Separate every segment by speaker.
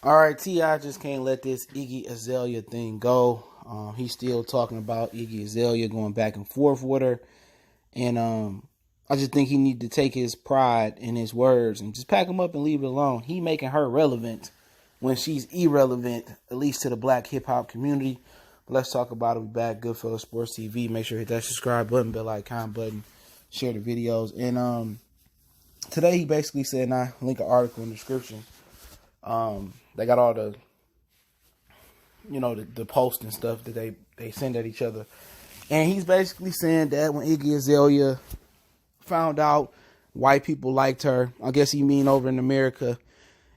Speaker 1: All right, T.I. just can't let this Iggy Azalea thing go. He's still talking about Iggy Azalea, going back and forth with her. And I just think he need to take his pride in his words and just pack them up and leave it alone. He making her relevant when she's irrelevant, at least to the black hip-hop community. But let's talk about it. We're back. Goodfellas Sports TV. Make sure to hit that subscribe button, bell icon button, share the videos. And today he basically said, and I link an article in the description. They got all the, the posts and stuff that they send at each other. And he's basically saying that when Iggy Azalea found out white people liked her, I guess he mean over in America,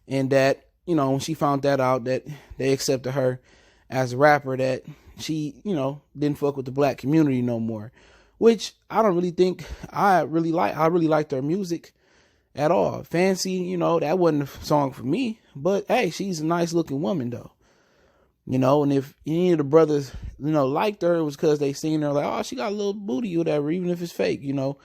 Speaker 1: and that, when she found that out, that they accepted her as a rapper, that she, didn't fuck with the black community no more. Which I don't really think I really liked her music at all. Fancy, that wasn't a song for me. But hey, she's a nice looking woman though. And if any of the brothers, liked her, it was because they seen her like, oh, she got a little booty or whatever, even if it's fake, And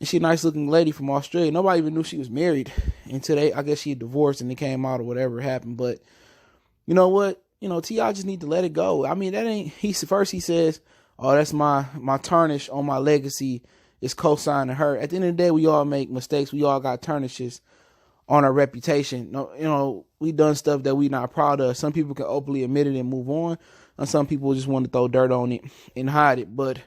Speaker 1: she a nice looking lady from Australia. Nobody even knew she was married until I guess she had divorced and it came out or whatever happened. But you know what? T.I. just need to let it go. I mean, that ain't, he says, oh, that's my tarnish on my legacy is co-signing her. At the end of the day, we all make mistakes. We all got tarnishes on our reputation. We done stuff that we not proud of. Some people can openly admit it and move on, and some people just want to throw dirt on it and hide it. But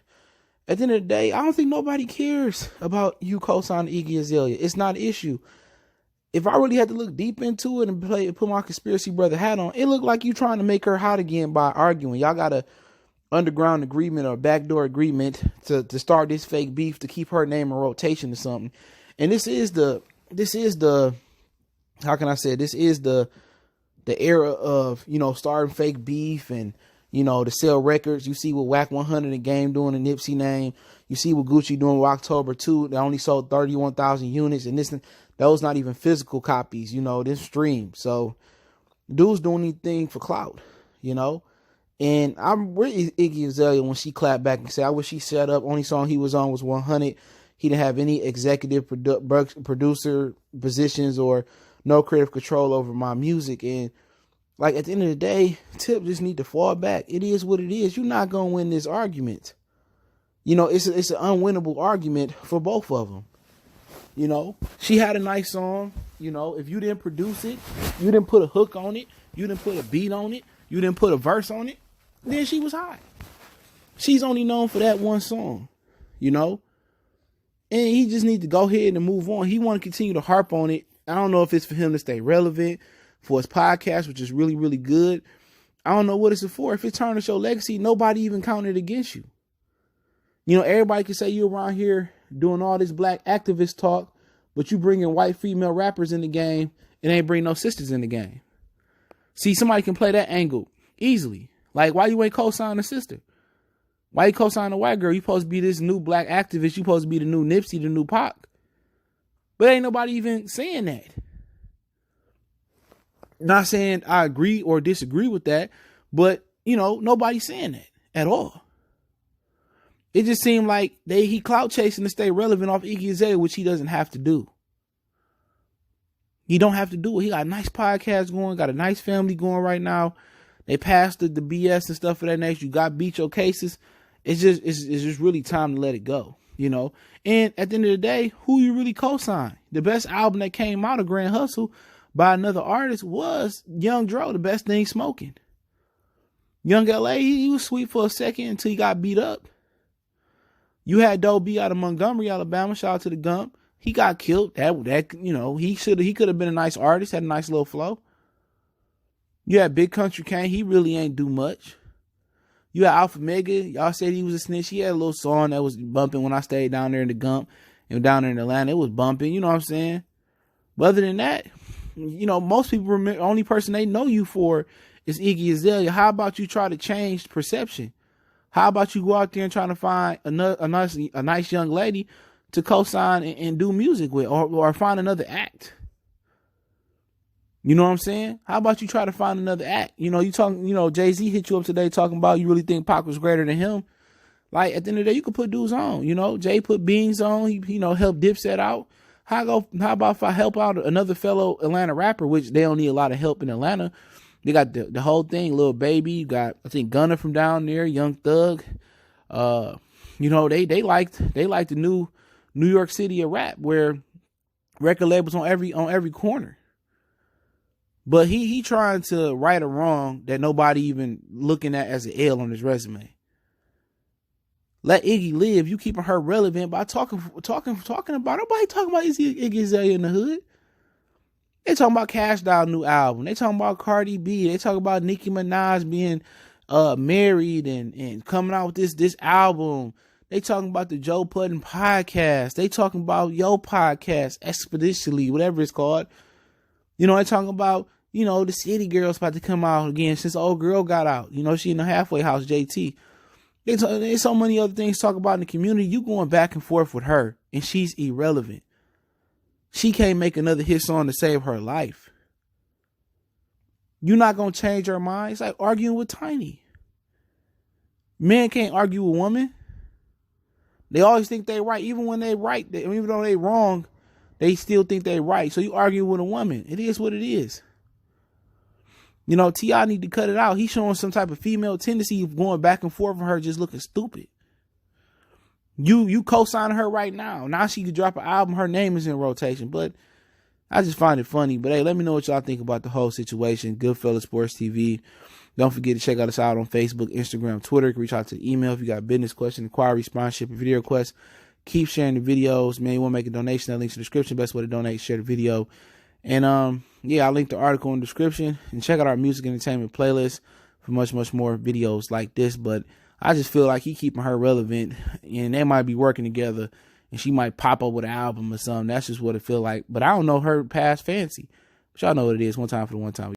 Speaker 1: at the end of the day, I don't think nobody cares about you co-signing Iggy Azalea. It's not an issue. If I really had to look deep into it and put my conspiracy brother hat on, it looked like you trying to make her hot again by arguing. Y'all got a underground agreement or backdoor agreement to start this fake beef to keep her name in rotation or something. And this is the how can I say it? This is the era of, starting fake beef and, to sell records. You see what Whack 100 and Game doing the Nipsey name. You see what Gucci doing with October 2. They only sold 31,000 units. And those not even physical copies, this stream. So dudes doing anything for clout, And I'm really Iggy Azalea when she clapped back and said, I wish he shut up. Only song he was on was 100. He didn't have any executive producer positions or no creative control over my music. And like at the end of the day, Tip just need to fall back. It is what it is. You're not going to win this argument. It's an unwinnable argument for both of them. She had a nice song. If you didn't produce it, you didn't put a hook on it, you didn't put a beat on it, you didn't put a verse on it, then she was hot. She's only known for that one song, And he just needs to go ahead and move on. He want to continue to harp on it. I don't know if it's for him to stay relevant for his podcast, which is really, really good. I don't know what it's for. If it's tarnish your legacy, nobody even counted against you. Everybody can say you around here doing all this black activist talk, but you bringing white female rappers in the game and ain't bring no sisters in the game. See, somebody can play that angle easily. Like, why you ain't co-sign a sister? Why you co-sign a white girl? You supposed to be this new black activist. You supposed to be the new Nipsey, the new Pac. But ain't nobody even saying that. Not saying I agree or disagree with that, but, nobody's saying that at all. It just seemed like he clout chasing to stay relevant off Iggy Azalea, which he doesn't have to do. He don't have to do it. He got a nice podcast going, got a nice family going right now. They passed the BS and stuff of that nature. You got beat your cases. It's just really time to let it go, And at the end of the day, who you really co-sign? The best album that came out of Grand Hustle by another artist was Young Dro, The Best Thing Smoking. Young L.A., he was sweet for a second until he got beat up. You had Doe B out of Montgomery, Alabama. Shout out to the Gump. He got killed. He could have been a nice artist, had a nice little flow. You had Big Country Kane. He really ain't do much. You had Alpha Mega. Y'all said he was a snitch. He had a little song that was bumping when I stayed down there in the Gump and down there in Atlanta. It was bumping. You know what I'm saying? But other than that, most people remember, only person they know you for is Iggy Azalea. How about you try to change perception? How about you go out there and try to find a nice young lady to co-sign and do music with, or find another act? You know what I'm saying? How about you try to find another act? You talking, Jay-Z hit you up today talking about you really think Pac was greater than him. Like, at the end of the day, you could put dudes on, Jay put Beans on, he helped Dipset out. How about if I help out another fellow Atlanta rapper, which they don't need a lot of help in Atlanta. They got the whole thing, Lil Baby. You got, I think, Gunna from down there, Young Thug. You know, they liked the new New York City of rap, where record labels on every corner. But he trying to right a wrong that nobody even looking at as an L on his resume. Let Iggy live. You keeping her relevant by talking about, nobody talking about Iggy Azalea in the hood. They talking about Cash Doll new album. They talking about Cardi B. They talking about Nicki Minaj being married and coming out with this album. They talking about the Joe Budden podcast. They talking about Yo podcast, Expeditionally, whatever it's called. You know, they talking about, you know, the City Girl's about to come out again since the old girl got out. You know, she in the halfway house, JT. There's so many other things to talk about in the community. You going back and forth with her, and she's irrelevant. She can't make another hit song to save her life. You're not going to change her mind. It's like arguing with Tiny. Men can't argue with women. They always think they right. Even when they right, even though they wrong, they still think they right. So you argue with a woman. It is what it is. You know, T.I. need to cut it out. He's showing some type of female tendency of going back and forth with her, just looking stupid. You co-signing her right now. Now she could drop an album. Her name is in rotation. But I just find it funny. But hey, let me know what y'all think about the whole situation. Goodfellas Sports TV. Don't forget to check us out on Facebook, Instagram, Twitter. You can reach out to the email if you got business question, inquiry, sponsorship, and video requests. Keep sharing the videos. Man, you want to make a donation, that link's in the description. Best way to donate, share the video. And yeah, I'll link the article in the description. And check out our music entertainment playlist for much, much more videos like this. But I just feel like he keeping her relevant, and they might be working together, and she might pop up with an album or something. That's just what it feel like. But I don't know her past fancy. But y'all know what it is. One time for the one time.